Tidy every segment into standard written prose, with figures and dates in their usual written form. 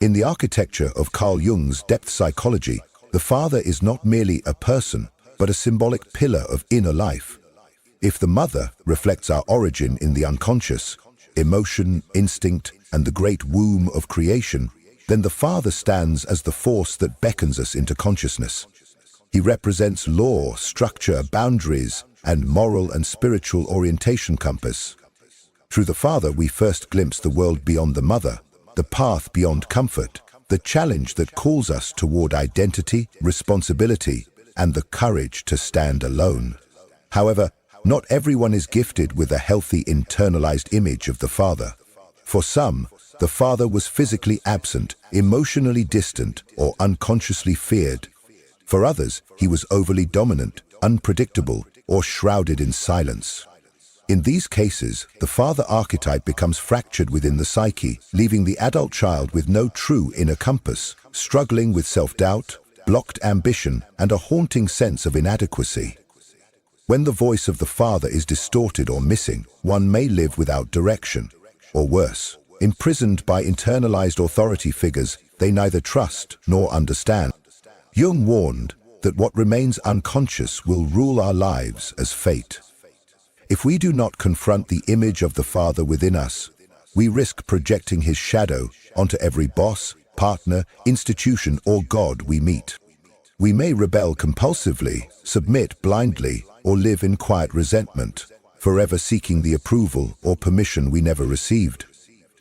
In the architecture of Carl Jung's depth psychology, the father is not merely a person, but a symbolic pillar of inner life. If the mother reflects our origin in the unconscious, emotion, instinct, and the great womb of creation, then the father stands as the force that beckons us into consciousness. He represents law, structure, boundaries, and moral and spiritual orientation compass. Through the father, we first glimpse the world beyond the mother, the path beyond comfort, the challenge that calls us toward identity, responsibility, and the courage to stand alone. However, not everyone is gifted with a healthy internalized image of the father. For some, the father was physically absent, emotionally distant, or unconsciously feared. For others, he was overly dominant, unpredictable, or shrouded in silence. In these cases, the father archetype becomes fractured within the psyche, leaving the adult child with no true inner compass, struggling with self-doubt, blocked ambition, and a haunting sense of inadequacy. When the voice of the father is distorted or missing, one may live without direction, or worse, imprisoned by internalized authority figures they neither trust nor understand. Jung warned that what remains unconscious will rule our lives as fate. If we do not confront the image of the father within us, we risk projecting his shadow onto every boss, partner, institution, or god we meet. We may rebel compulsively, submit blindly, or live in quiet resentment, forever seeking the approval or permission we never received.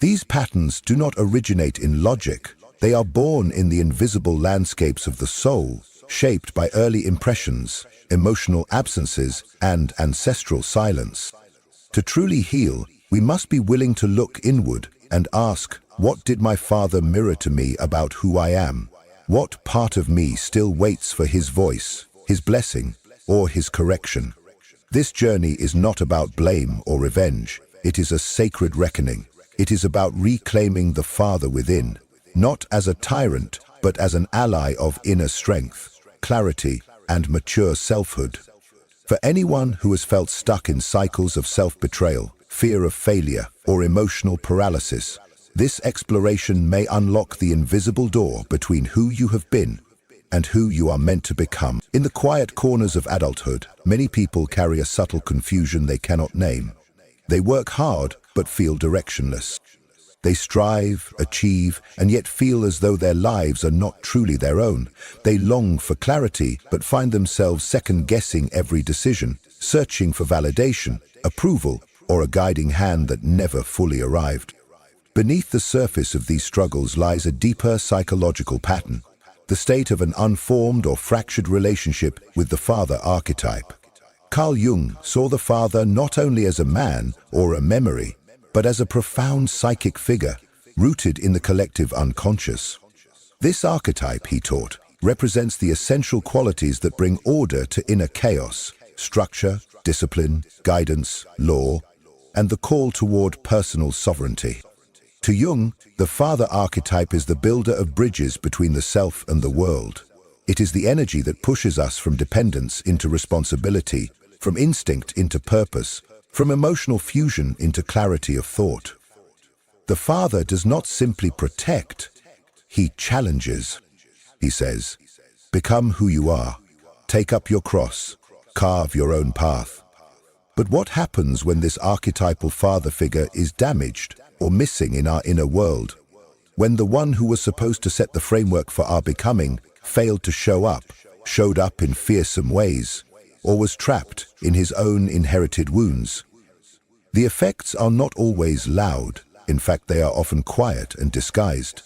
These patterns do not originate in logic. They are born in the invisible landscapes of the soul, shaped by early impressions, emotional absences, and ancestral silence. To truly heal, we must be willing to look inward and ask, what did my father mirror to me about who I am? What part of me still waits for his voice, his blessing, or his correction? This journey is not about blame or revenge. It is a sacred reckoning. It is about reclaiming the father within, not as a tyrant, but as an ally of inner strength, clarity, and mature selfhood. For anyone who has felt stuck in cycles of self-betrayal, fear of failure, or emotional paralysis, this exploration may unlock the invisible door between who you have been and who you are meant to become. In the quiet corners of adulthood, many people carry a subtle confusion they cannot name. They work hard but feel directionless. They strive, achieve, and yet feel as though their lives are not truly their own. They long for clarity, but find themselves second-guessing every decision, searching for validation, approval, or a guiding hand that never fully arrived. Beneath the surface of these struggles lies a deeper psychological pattern, the state of an unformed or fractured relationship with the father archetype. Carl Jung saw the father not only as a man or a memory, but as a profound psychic figure rooted in the collective unconscious. This archetype, he taught, represents the essential qualities that bring order to inner chaos: structure, discipline, guidance, law, and the call toward personal sovereignty. To Jung, the father archetype is the builder of bridges between the self and the world. It is the energy that pushes us from dependence into responsibility, from instinct into purpose, from emotional fusion into clarity of thought. The father does not simply protect, he challenges. He says, "Become who you are, take up your cross, carve your own path." But what happens when this archetypal father figure is damaged or missing in our inner world? When the one who was supposed to set the framework for our becoming failed to show up, showed up in fearsome ways, or was trapped in his own inherited wounds. The effects are not always loud. In fact, they are often quiet and disguised.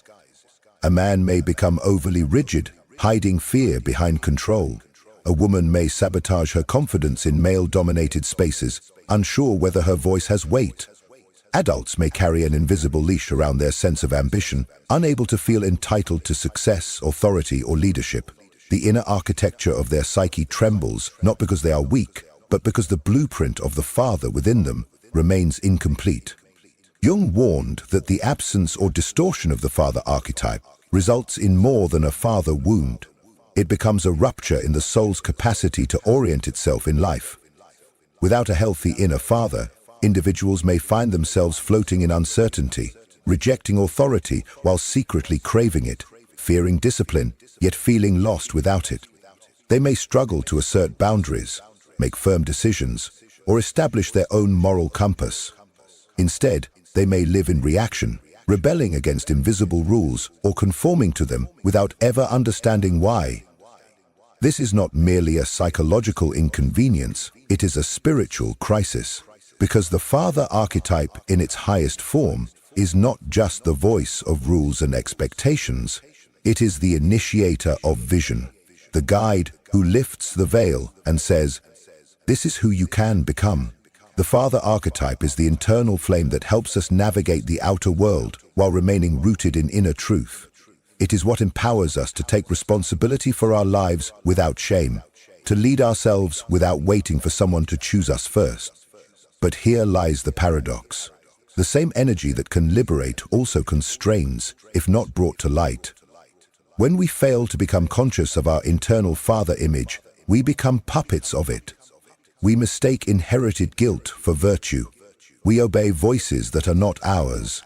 A man may become overly rigid, hiding fear behind control. A woman may sabotage her confidence in male-dominated spaces, unsure whether her voice has weight. Adults may carry an invisible leash around their sense of ambition, unable to feel entitled to success, authority, or leadership. The inner architecture of their psyche trembles, not because they are weak, but because the blueprint of the father within them remains incomplete. Jung warned that the absence or distortion of the father archetype results in more than a father wound. It becomes a rupture in the soul's capacity to orient itself in life. Without a healthy inner father, individuals may find themselves floating in uncertainty, rejecting authority while secretly craving it, fearing discipline, yet feeling lost without it. They may struggle to assert boundaries, make firm decisions, or establish their own moral compass. Instead, they may live in reaction, rebelling against invisible rules or conforming to them without ever understanding why. This is not merely a psychological inconvenience, it is a spiritual crisis, because the father archetype in its highest form is not just the voice of rules and expectations, it is the initiator of vision, the guide who lifts the veil and says, "This is who you can become." The father archetype is the internal flame that helps us navigate the outer world while remaining rooted in inner truth. It is what empowers us to take responsibility for our lives without shame, to lead ourselves without waiting for someone to choose us first. But here lies the paradox. The same energy that can liberate also constrains, if not brought to light. When we fail to become conscious of our internal father image, we become puppets of it. We mistake inherited guilt for virtue. We obey voices that are not ours.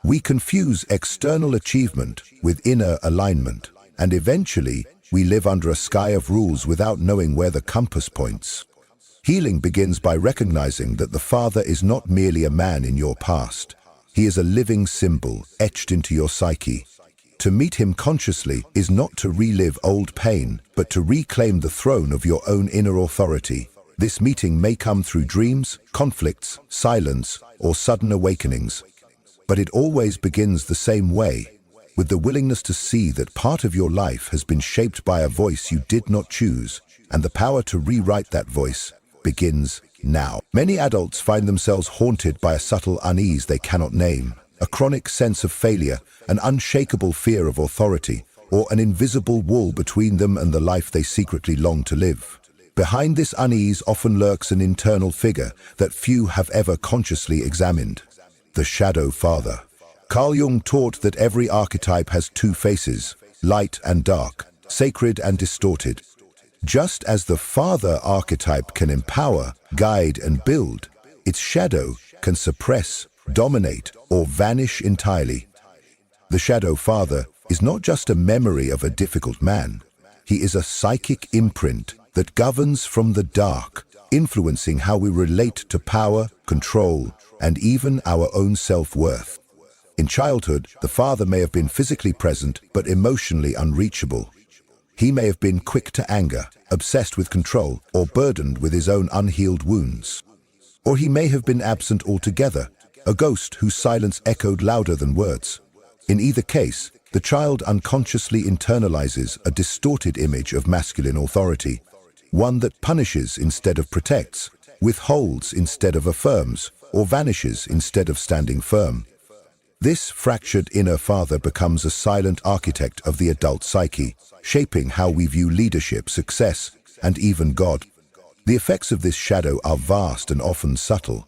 We confuse external achievement with inner alignment, and eventually we live under a sky of rules without knowing where the compass points. Healing begins by recognizing that the father is not merely a man in your past. He is a living symbol etched into your psyche. To meet him consciously is not to relive old pain, but to reclaim the throne of your own inner authority. This meeting may come through dreams, conflicts, silence, or sudden awakenings. But it always begins the same way, with the willingness to see that part of your life has been shaped by a voice you did not choose, and the power to rewrite that voice begins now. Many adults find themselves haunted by a subtle unease they cannot name, a chronic sense of failure, an unshakable fear of authority, or an invisible wall between them and the life they secretly long to live. Behind this unease often lurks an internal figure that few have ever consciously examined: the shadow father. Carl Jung taught that every archetype has two faces, light and dark, sacred and distorted. Just as the father archetype can empower, guide, and build, its shadow can suppress, dominate, or vanish entirely. The shadow father is not just a memory of a difficult man. He is a psychic imprint that governs from the dark, influencing how we relate to power, control, and even our own self-worth. In childhood, the father may have been physically present but emotionally unreachable. He may have been quick to anger, obsessed with control, or burdened with his own unhealed wounds. Or he may have been absent altogether, a ghost whose silence echoed louder than words. In either case, the child unconsciously internalizes a distorted image of masculine authority, one that punishes instead of protects, withholds instead of affirms, or vanishes instead of standing firm. This fractured inner father becomes a silent architect of the adult psyche, shaping how we view leadership, success, and even God. The effects of this shadow are vast and often subtle.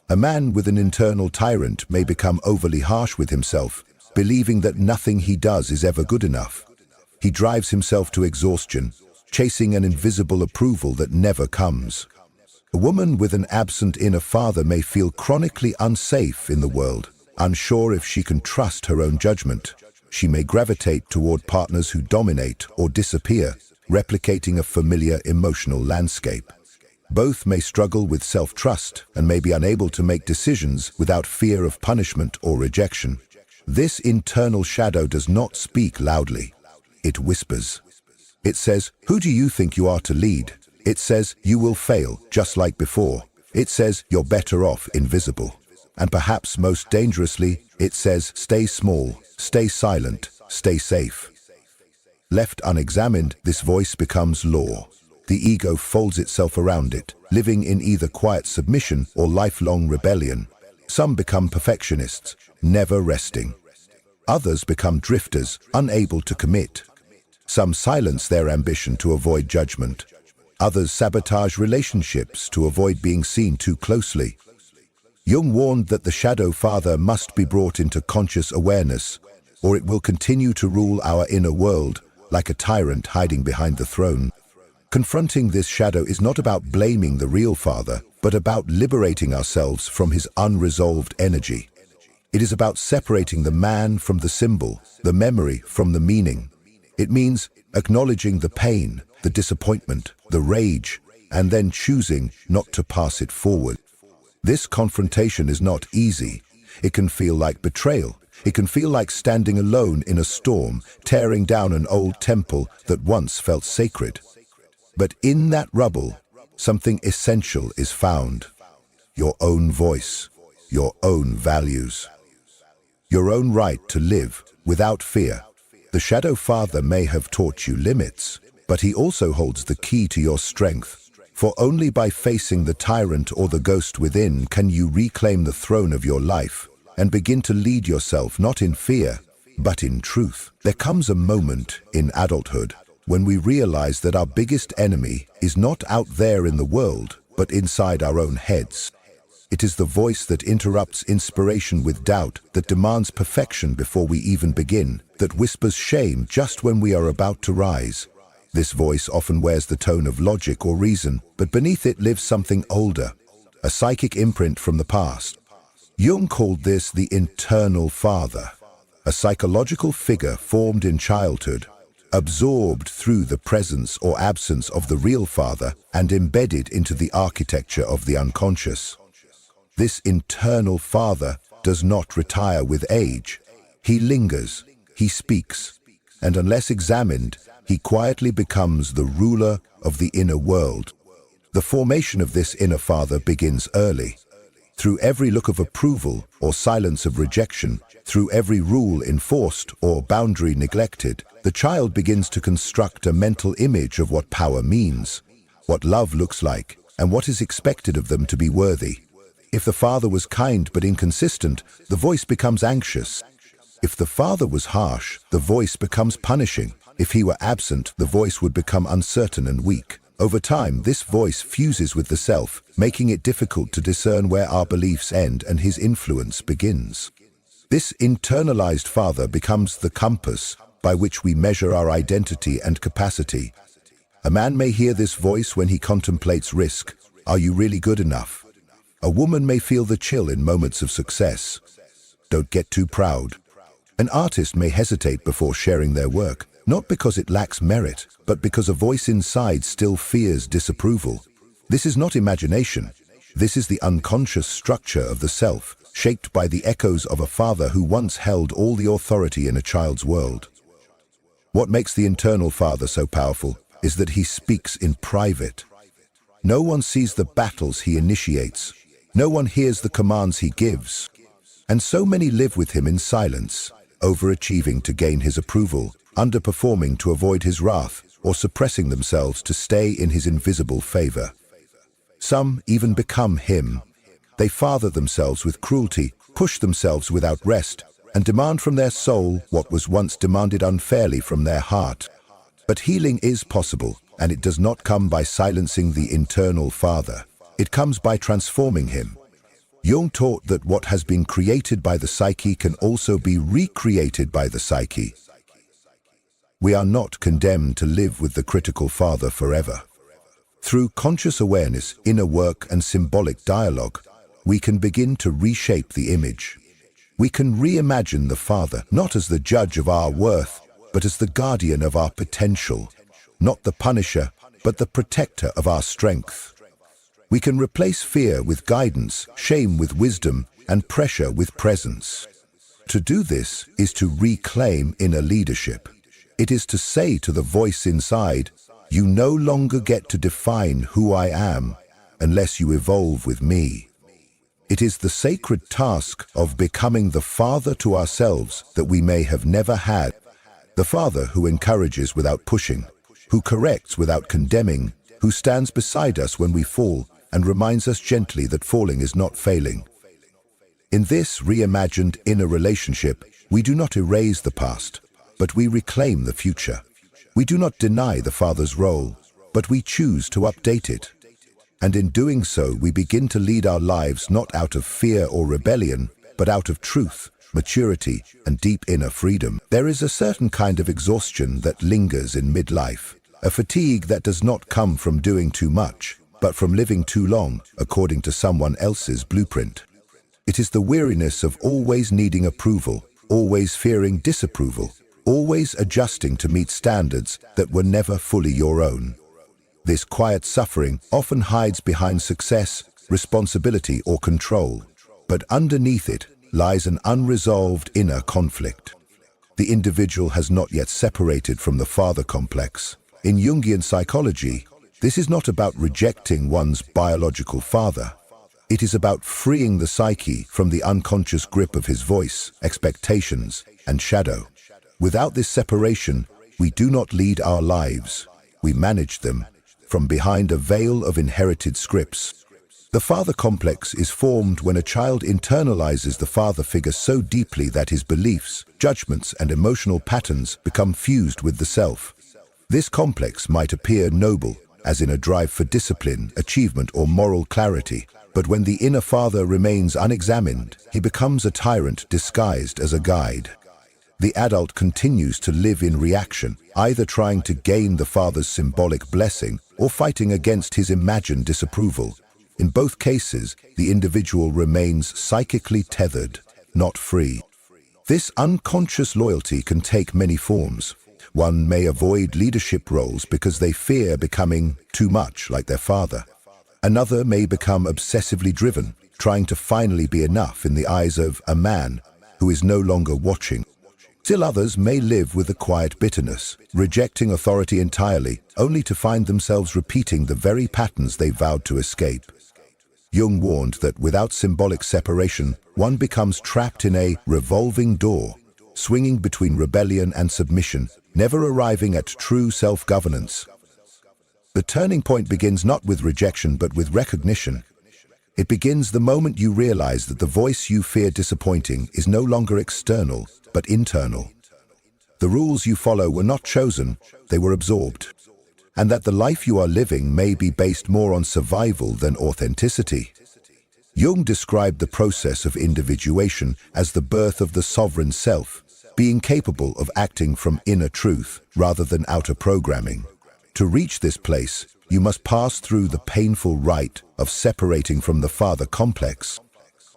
A man with an internal tyrant may become overly harsh with himself, believing that nothing he does is ever good enough. He drives himself to exhaustion, chasing an invisible approval that never comes. A woman with an absent inner father may feel chronically unsafe in the world, unsure if she can trust her own judgment. She may gravitate toward partners who dominate or disappear, replicating a familiar emotional landscape. Both may struggle with self-trust and may be unable to make decisions without fear of punishment or rejection. This internal shadow does not speak loudly. It whispers. It says, "Who do you think you are to lead?" It says, "You will fail, just like before." It says, "You're better off invisible." And perhaps most dangerously, it says, "Stay small, stay silent, stay safe." Left unexamined, this voice becomes law. The ego folds itself around it, living in either quiet submission or lifelong rebellion. Some become perfectionists, never resting. Others become drifters, unable to commit. Some silence their ambition to avoid judgment. Others sabotage relationships to avoid being seen too closely. Jung warned that the shadow father must be brought into conscious awareness, or it will continue to rule our inner world like a tyrant hiding behind the throne. Confronting this shadow is not about blaming the real father, but about liberating ourselves from his unresolved energy. It is about separating the man from the symbol, the memory from the meaning. It means acknowledging the pain, the disappointment, the rage, and then choosing not to pass it forward. This confrontation is not easy. It can feel like betrayal. It can feel like standing alone in a storm, tearing down an old temple that once felt sacred. But in that rubble, something essential is found. Your own voice, your own values, your own right to live without fear. The Shadow Father may have taught you limits, but he also holds the key to your strength. For only by facing the tyrant or the ghost within can you reclaim the throne of your life and begin to lead yourself not in fear, but in truth. There comes a moment in adulthood when we realize that our biggest enemy is not out there in the world, but inside our own heads. It is the voice that interrupts inspiration with doubt, that demands perfection before we even begin, that whispers shame just when we are about to rise. This voice often wears the tone of logic or reason, but beneath it lives something older, a psychic imprint from the past. Jung called this the internal father, a psychological figure formed in childhood, absorbed through the presence or absence of the real father and embedded into the architecture of the unconscious. This internal father does not retire with age. He lingers, he speaks, and unless examined, he quietly becomes the ruler of the inner world. The formation of this inner father begins early. Through every look of approval or silence of rejection, through every rule enforced or boundary neglected, the child begins to construct a mental image of what power means, what love looks like, and what is expected of them to be worthy. If the father was kind but inconsistent, the voice becomes anxious. If the father was harsh, the voice becomes punishing. If he were absent, the voice would become uncertain and weak. Over time, this voice fuses with the self, making it difficult to discern where our beliefs end and his influence begins. This internalized father becomes the compass by which we measure our identity and capacity. A man may hear this voice when he contemplates risk. Are you really good enough? A woman may feel the chill in moments of success. Don't get too proud. An artist may hesitate before sharing their work, not because it lacks merit, but because a voice inside still fears disapproval. This is not imagination. This is the unconscious structure of the self, shaped by the echoes of a father who once held all the authority in a child's world. What makes the internal father so powerful is that he speaks in private. No one sees the battles he initiates. No one hears the commands he gives. And so many live with him in silence, overachieving to gain his approval, underperforming to avoid his wrath, or suppressing themselves to stay in his invisible favor. Some even become him. They father themselves with cruelty, push themselves without rest, and demand from their soul what was once demanded unfairly from their heart. But healing is possible, and it does not come by silencing the internal father. It comes by transforming him. Jung taught that what has been created by the psyche can also be recreated by the psyche. We are not condemned to live with the critical father forever. Through conscious awareness, inner work, and symbolic dialogue, we can begin to reshape the image. We can reimagine the father, not as the judge of our worth, but as the guardian of our potential, not the punisher, but the protector of our strength. We can replace fear with guidance, shame with wisdom, and pressure with presence. To do this is to reclaim inner leadership. It is to say to the voice inside, you no longer get to define who I am unless you evolve with me. It is the sacred task of becoming the father to ourselves that we may have never had. The father who encourages without pushing, who corrects without condemning, who stands beside us when we fall and reminds us gently that falling is not failing. In this reimagined inner relationship, we do not erase the past, but we reclaim the future. We do not deny the father's role, but we choose to update it. And in doing so, we begin to lead our lives not out of fear or rebellion, but out of truth, maturity, and deep inner freedom. There is a certain kind of exhaustion that lingers in midlife, a fatigue that does not come from doing too much, but from living too long according to someone else's blueprint. It is the weariness of always needing approval, always fearing disapproval, always adjusting to meet standards that were never fully your own. This quiet suffering often hides behind success, responsibility, or control, but underneath it lies an unresolved inner conflict. The individual has not yet separated from the father complex. In Jungian psychology, this is not about rejecting one's biological father. It is about freeing the psyche from the unconscious grip of his voice, expectations, and shadow. Without this separation, we do not lead our lives. We manage them from behind a veil of inherited scripts. The father complex is formed when a child internalizes the father figure so deeply that his beliefs, judgments, and emotional patterns become fused with the self. This complex might appear noble, as in a drive for discipline, achievement, or moral clarity, but when the inner father remains unexamined, he becomes a tyrant disguised as a guide. The adult continues to live in reaction, either trying to gain the father's symbolic blessing or fighting against his imagined disapproval. In both cases, the individual remains psychically tethered, not free. This unconscious loyalty can take many forms. One may avoid leadership roles because they fear becoming too much like their father. Another may become obsessively driven, trying to finally be enough in the eyes of a man who is no longer watching. Still others may live with a quiet bitterness, rejecting authority entirely, only to find themselves repeating the very patterns they vowed to escape. Jung warned that without symbolic separation, one becomes trapped in a revolving door, swinging between rebellion and submission, never arriving at true self-governance. The turning point begins not with rejection but with recognition. It begins the moment you realize that the voice you fear disappointing is no longer external, but internal. The rules you follow were not chosen, they were absorbed. And that the life you are living may be based more on survival than authenticity. Jung described the process of individuation as the birth of the sovereign self, being capable of acting from inner truth rather than outer programming. To reach this place, you must pass through the painful rite of separating from the father complex.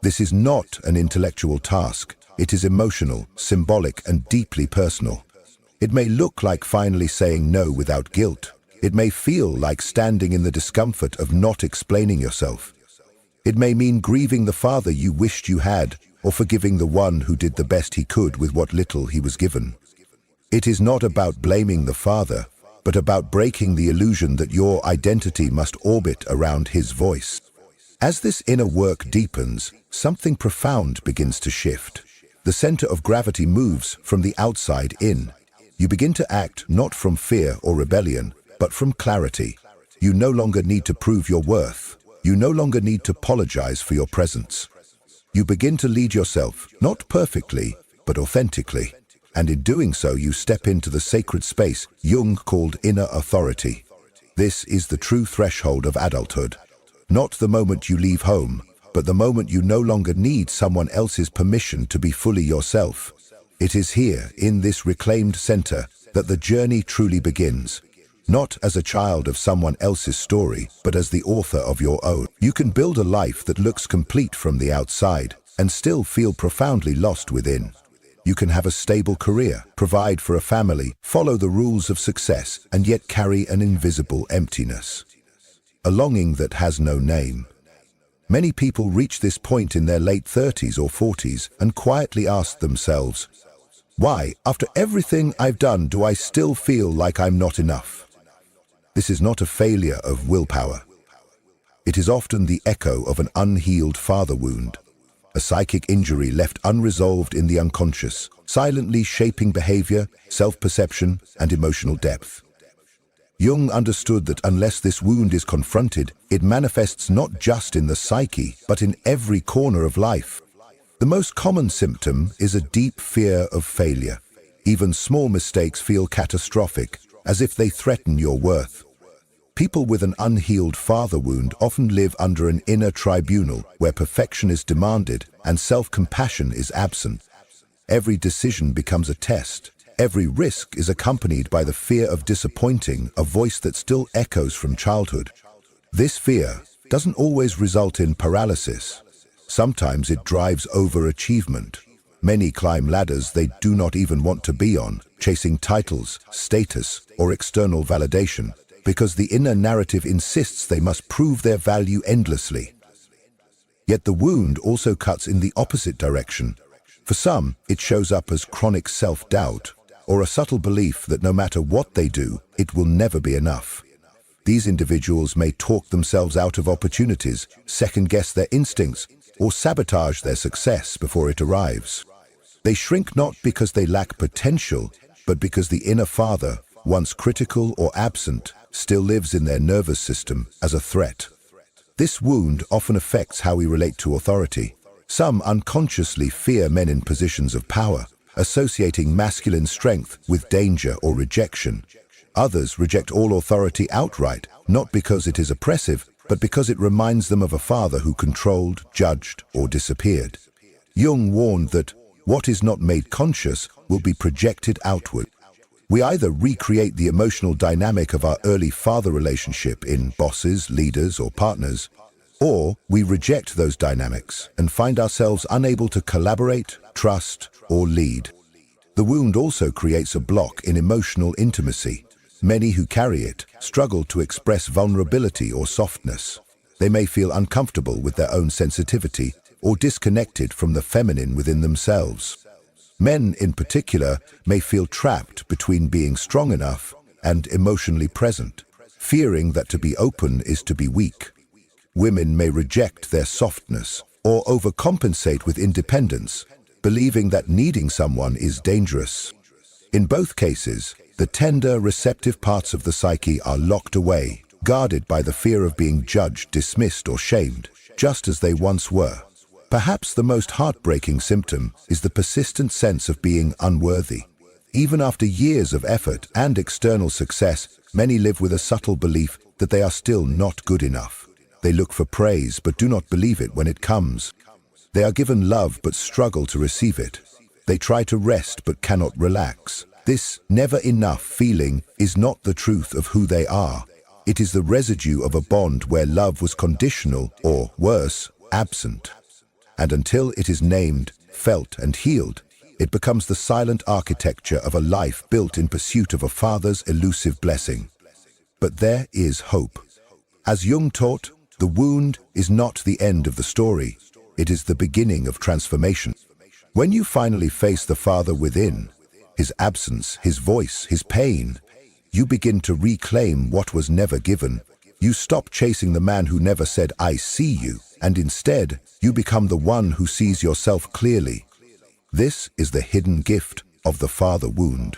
This is not an intellectual task. It is emotional, symbolic, and deeply personal. It may look like finally saying no without guilt. It may feel like standing in the discomfort of not explaining yourself. It may mean grieving the father you wished you had, or forgiving the one who did the best he could with what little he was given. It is not about blaming the father, but about breaking the illusion that your identity must orbit around his voice. As this inner work deepens, something profound begins to shift. The center of gravity moves from the outside in. You begin to act not from fear or rebellion, but from clarity. You no longer need to prove your worth. You no longer need to apologize for your presence. You begin to lead yourself, not perfectly, but authentically. And in doing so, you step into the sacred space Jung called inner authority. This is the true threshold of adulthood. Not the moment you leave home, but the moment you no longer need someone else's permission to be fully yourself. It is here, in this reclaimed center, that the journey truly begins. Not as a child of someone else's story, but as the author of your own. You can build a life that looks complete from the outside and still feel profoundly lost within. You can have a stable career, provide for a family, follow the rules of success, and yet carry an invisible emptiness. A longing that has no name. Many people reach this point in their late 30s or 40s and quietly ask themselves, why, after everything I've done, do I still feel like I'm not enough? This is not a failure of willpower. It is often the echo of an unhealed father wound, a psychic injury left unresolved in the unconscious, silently shaping behavior, self-perception, and emotional depth. Jung understood that unless this wound is confronted, it manifests not just in the psyche, but in every corner of life. The most common symptom is a deep fear of failure. Even small mistakes feel catastrophic, as if they threaten your worth. People with an unhealed father wound often live under an inner tribunal where perfection is demanded and self-compassion is absent. Every decision becomes a test. Every risk is accompanied by the fear of disappointing a voice that still echoes from childhood. This fear doesn't always result in paralysis. Sometimes it drives overachievement. Many climb ladders they do not even want to be on, chasing titles, status, or external validation, because the inner narrative insists they must prove their value endlessly. Yet the wound also cuts in the opposite direction. For some, it shows up as chronic self-doubt, or a subtle belief that no matter what they do, it will never be enough. These individuals may talk themselves out of opportunities, second-guess their instincts, or sabotage their success before it arrives. They shrink not because they lack potential, but because the inner father, once critical or absent, still lives in their nervous system as a threat. This wound often affects how we relate to authority. Some unconsciously fear men in positions of power, associating masculine strength with danger or rejection. Others reject all authority outright, not because it is oppressive, but because it reminds them of a father who controlled, judged, or disappeared. Jung warned that what is not made conscious will be projected outward. We either recreate the emotional dynamic of our early father relationship in bosses, leaders, or partners, or we reject those dynamics and find ourselves unable to collaborate, trust, or lead. The wound also creates a block in emotional intimacy. Many who carry it struggle to express vulnerability or softness. They may feel uncomfortable with their own sensitivity or disconnected from the feminine within themselves. Men, in particular, may feel trapped between being strong enough and emotionally present, fearing that to be open is to be weak. Women may reject their softness or overcompensate with independence, believing that needing someone is dangerous. In both cases, the tender, receptive parts of the psyche are locked away, guarded by the fear of being judged, dismissed, or shamed, just as they once were. Perhaps the most heartbreaking symptom is the persistent sense of being unworthy. Even after years of effort and external success, many live with a subtle belief that they are still not good enough. They look for praise but do not believe it when it comes. They are given love but struggle to receive it. They try to rest but cannot relax. This never enough feeling is not the truth of who they are. It is the residue of a bond where love was conditional or, worse, absent. And until it is named, felt, and healed, it becomes the silent architecture of a life built in pursuit of a father's elusive blessing. But there is hope. As Jung taught, the wound is not the end of the story. It is the beginning of transformation. When you finally face the father within, his absence, his voice, his pain, you begin to reclaim what was never given. You stop chasing the man who never said, "I see you," and instead, you become the one who sees yourself clearly. This is the hidden gift of the father wound.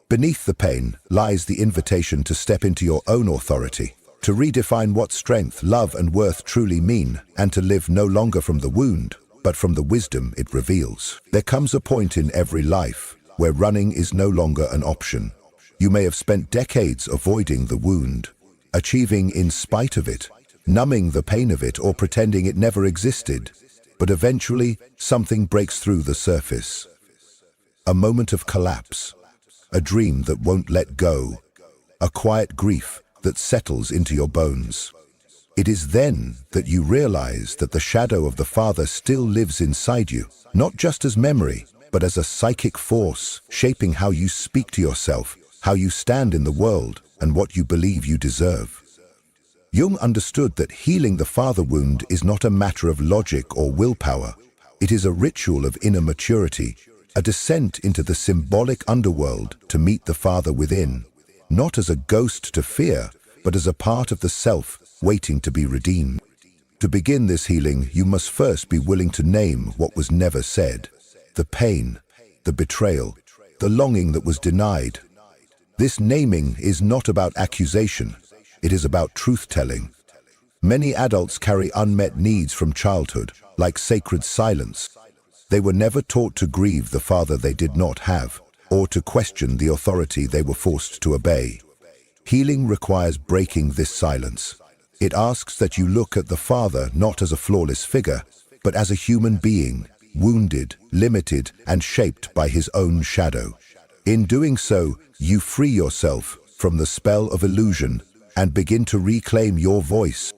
Beneath the pain lies the invitation to step into your own authority, to redefine what strength, love, and worth truly mean, and to live no longer from the wound, but from the wisdom it reveals. There comes a point in every life where running is no longer an option. You may have spent decades avoiding the wound, achieving in spite of it, numbing the pain of it, or pretending it never existed. But eventually, something breaks through the surface. A moment of collapse, a dream that won't let go, a quiet grief that settles into your bones. It is then that you realize that the shadow of the father still lives inside you, not just as memory, but as a psychic force, shaping how you speak to yourself, how you stand in the world, and what you believe you deserve. Jung understood that healing the father wound is not a matter of logic or willpower. It is a ritual of inner maturity, a descent into the symbolic underworld to meet the father within, not as a ghost to fear, but as a part of the self waiting to be redeemed. To begin this healing, you must first be willing to name what was never said, the pain, the betrayal, the longing that was denied. This naming is not about accusation. It is about truth-telling. Many adults carry unmet needs from childhood, like sacred silence. They were never taught to grieve the father they did not have, or to question the authority they were forced to obey. Healing requires breaking this silence. It asks that you look at the father not as a flawless figure, but as a human being, wounded, limited, and shaped by his own shadow. In doing so, you free yourself from the spell of illusion and begin to reclaim your voice.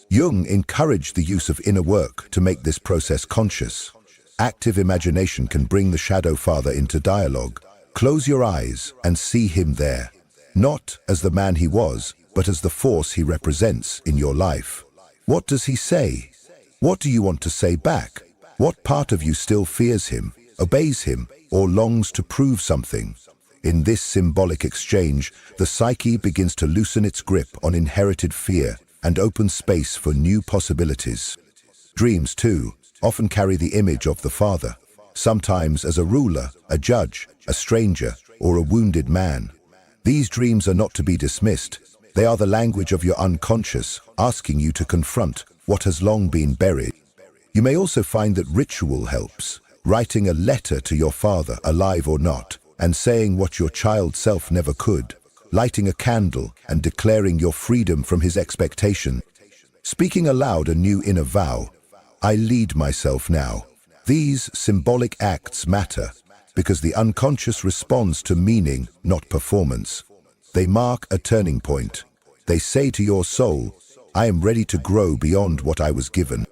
Jung encouraged the use of inner work to make this process conscious. Active imagination can bring the shadow father into dialogue. Close your eyes and see him there, not as the man he was, but as the force he represents in your life. What does he say? What do you want to say back? What part of you still fears him, obeys him, or longs to prove something? In this symbolic exchange, the psyche begins to loosen its grip on inherited fear and open space for new possibilities. Dreams, too, often carry the image of the father, sometimes as a ruler, a judge, a stranger, or a wounded man. These dreams are not to be dismissed. They are the language of your unconscious, asking you to confront what has long been buried. You may also find that ritual helps, writing a letter to your father, alive or not, and saying what your child self never could, lighting a candle and declaring your freedom from his expectation, speaking aloud a new inner vow, I lead myself now. These symbolic acts matter because the unconscious responds to meaning, not performance. They mark a turning point. They say to your soul, I am ready to grow beyond what I was given.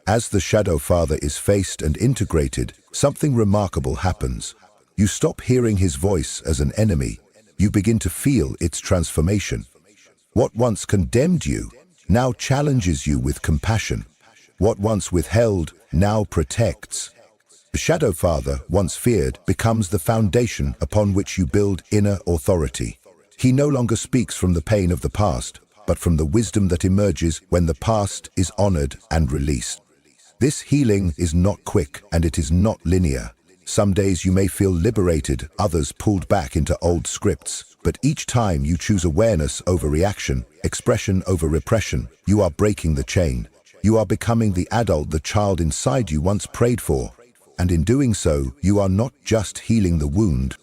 As the shadow father is faced and integrated, something remarkable happens. You stop hearing his voice as an enemy. You begin to feel its transformation. What once condemned you now challenges you with compassion. What once withheld now protects. The shadow father, once feared, becomes the foundation upon which you build inner authority. He no longer speaks from the pain of the past, but from the wisdom that emerges when the past is honored and released. This healing is not quick and it is not linear. Some days you may feel liberated, others pulled back into old scripts. But each time you choose awareness over reaction, expression over repression, you are breaking the chain. You are becoming the adult the child inside you once prayed for. And in doing so, you are not just healing the wound.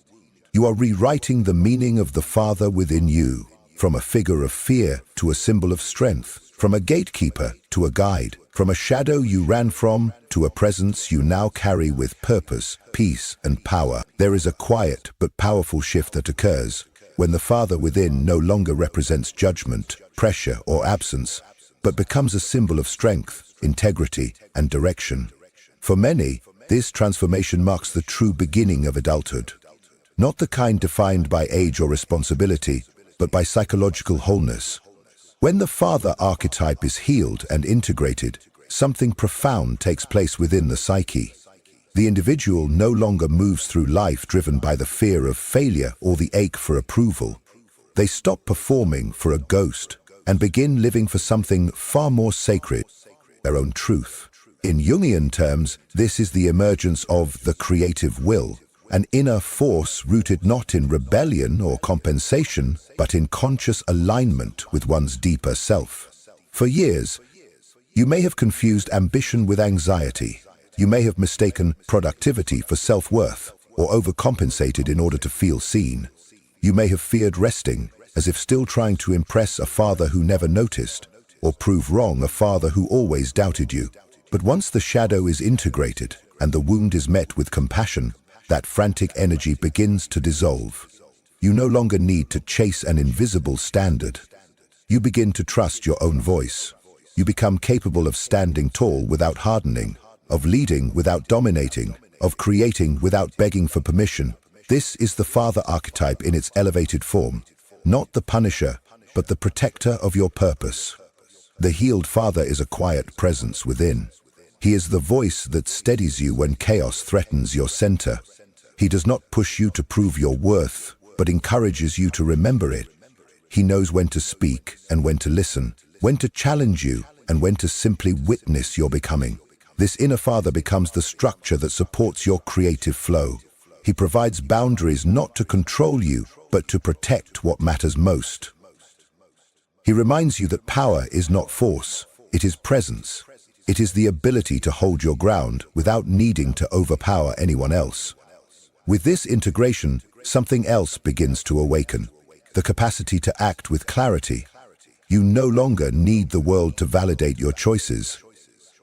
You are rewriting the meaning of the father within you, from a figure of fear to a symbol of strength, from a gatekeeper to a guide, from a shadow you ran from to a presence you now carry with purpose, peace, and power. There is a quiet but powerful shift that occurs when the father within no longer represents judgment, pressure, or absence, but becomes a symbol of strength, integrity, and direction. For many, this transformation marks the true beginning of adulthood. Not the kind defined by age or responsibility, but by psychological wholeness. When the father archetype is healed and integrated, something profound takes place within the psyche. The individual no longer moves through life driven by the fear of failure or the ache for approval. They stop performing for a ghost and begin living for something far more sacred, their own truth. In Jungian terms, this is the emergence of the creative will, an inner force rooted not in rebellion or compensation, but in conscious alignment with one's deeper self. For years, you may have confused ambition with anxiety. You may have mistaken productivity for self-worth, or overcompensated in order to feel seen. You may have feared resting, as if still trying to impress a father who never noticed, or prove wrong a father who always doubted you. But once the shadow is integrated, and the wound is met with compassion, that frantic energy begins to dissolve. You no longer need to chase an invisible standard. You begin to trust your own voice. You become capable of standing tall without hardening, of leading without dominating, of creating without begging for permission. This is the father archetype in its elevated form, not the punisher, but the protector of your purpose. The healed father is a quiet presence within. He is the voice that steadies you when chaos threatens your center. He does not push you to prove your worth, but encourages you to remember it. He knows when to speak and when to listen, when to challenge you and when to simply witness your becoming. This inner father becomes the structure that supports your creative flow. He provides boundaries not to control you, but to protect what matters most. He reminds you that power is not force, it is presence. It is the ability to hold your ground without needing to overpower anyone else. With this integration, something else begins to awaken, the capacity to act with clarity. You no longer need the world to validate your choices.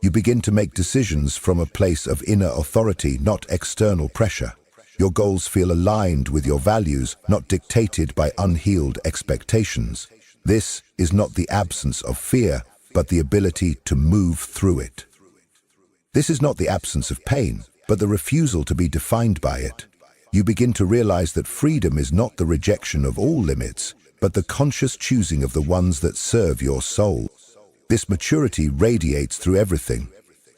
You begin to make decisions from a place of inner authority, not external pressure. Your goals feel aligned with your values, not dictated by unhealed expectations. This is not the absence of fear, but the ability to move through it. This is not the absence of pain, but the refusal to be defined by it. You begin to realize that freedom is not the rejection of all limits, but the conscious choosing of the ones that serve your soul. This maturity radiates through everything.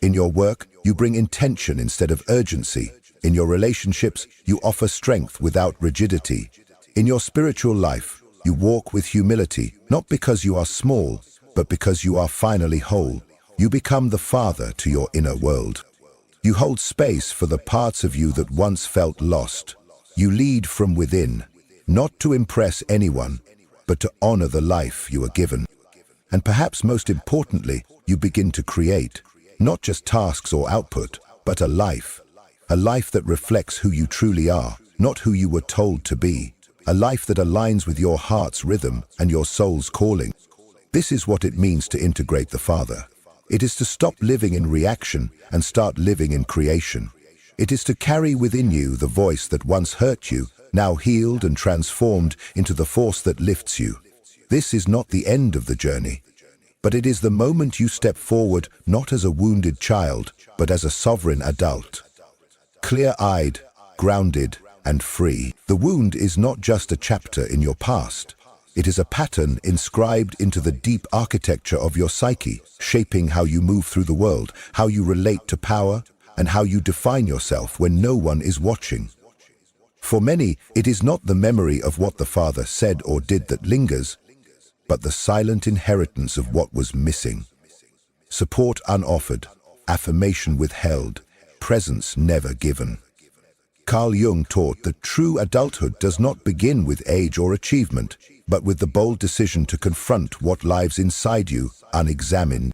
In your work, you bring intention instead of urgency. In your relationships, you offer strength without rigidity. In your spiritual life, you walk with humility, not because you are small, but because you are finally whole. You become the father to your inner world. You hold space for the parts of you that once felt lost. You lead from within, not to impress anyone, but to honor the life you are given. And perhaps most importantly, you begin to create, not just tasks or output, but a life that reflects who you truly are, not who you were told to be, a life that aligns with your heart's rhythm and your soul's calling. This is what it means to integrate the Father. It is to stop living in reaction and start living in creation. It is to carry within you the voice that once hurt you, now healed and transformed into the force that lifts you. This is not the end of the journey, but it is the moment you step forward not as a wounded child, but as a sovereign adult. Clear-eyed, grounded, and free. The wound is not just a chapter in your past. It is a pattern inscribed into the deep architecture of your psyche, shaping how you move through the world, how you relate to power, and how you define yourself when no one is watching. For many, it is not the memory of what the Father said or did that lingers, but the silent inheritance of what was missing. Support unoffered, affirmation withheld, presence never given. Carl Jung taught that true adulthood does not begin with age or achievement, but with the bold decision to confront what lives inside you unexamined.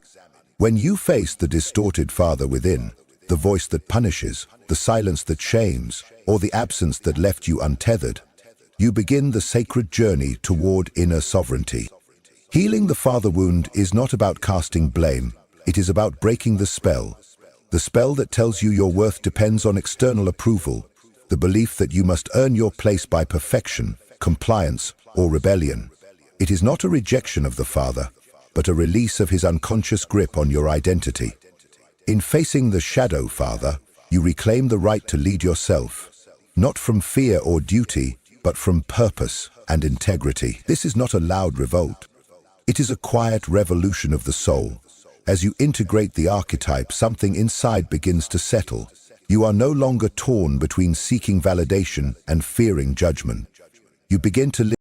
When you face the distorted father within, the voice that punishes, the silence that shames, or the absence that left you untethered, you begin the sacred journey toward inner sovereignty. Healing the father wound is not about casting blame, it is about breaking the spell that tells you your worth depends on external approval, the belief that you must earn your place by perfection, compliance, or rebellion. It is not a rejection of the Father, but a release of his unconscious grip on your identity. In facing the shadow father, you reclaim the right to lead yourself, not from fear or duty, but from purpose and integrity. This is not a loud revolt. It is a quiet revolution of the soul. As you integrate the archetype, something inside begins to settle. You are no longer torn between seeking validation and fearing judgment. You begin to live